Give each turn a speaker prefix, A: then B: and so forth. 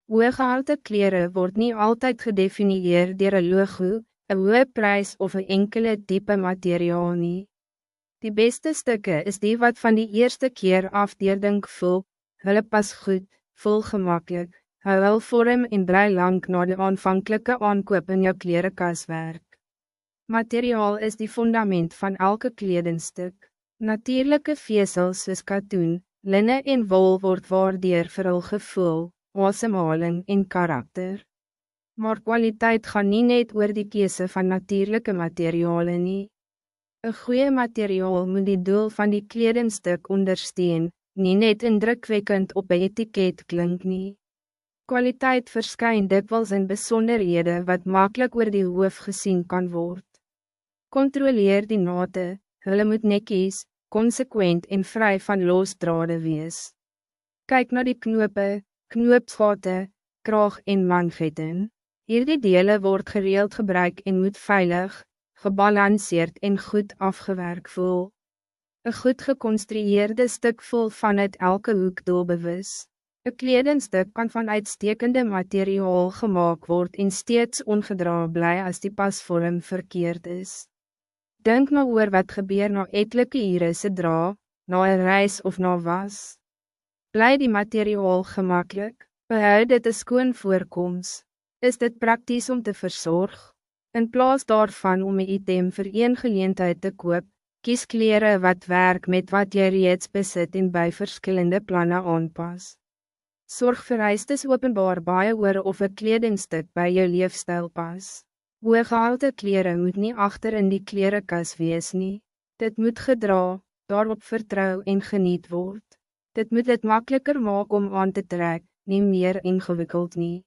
A: Hooggehalte kleren word niet altijd gedefinieerd door een logo, een hoë prijs of een enkele type materiaal nie. Die beste stukken is die wat van die eerste keer af deurdink voel, hulle pas goed, voel gemakkelijk, hou vorm en bly lang na die aanvankelijke aankoop in jou klerekas werk. Materiaal is die fundament van elke kledingstuk. Natuurlijke vesels soos katoen, linne en wol word waardeur vir hul gevoel, asemhaling en karakter. Maar kwaliteit gaan nie net oor die keuse van natuurlijke materialen nie. Een goeie materiaal moet die doel van die kledingstuk ondersteun, nie net indrukwekkend op een etiket klink nie. Kwaliteit verskyn dikwels in besonderhede wat makkelijk oor die hoof gesien kan word. Controleer die nate, hulle moet netjies, consequent en vrij van losdrade wees. Kyk na die knope, knoopsgate, kraag en manvetten. Hierdie dele word gereeld gebruik en moet veilig, gebalanceerd en goed afgewerkt voel. Een goed geconstrueerde stuk voel vanuit elke hoek doelbewus. Een kledingstuk kan van uitstekende materiaal gemaakt worden en steeds ongedra bly as die pasvorm verkeerd is. Denk nou oor wat gebeur na etlike ure se dra, na een reis of na was. Bly die materiaal gemakkelijk, behou dit 'n skoon voorkoms. Is dit praktisch om te verzorgen? In plaas daarvan om een item vir een geleentheid te koop, kies kleren wat werk met wat jy reeds besit en by verskillende planne aanpas. Zorg vereistes openbaar baie oor of een kledingstuk bij jou leefstijl pas. Hooggehalte kleren moet niet achter in die klerekas wees nie. Dit moet gedra, daarop vertrouw en geniet word. Dit moet het makkelijker maken om aan te trekken, niet meer ingewikkeld nie.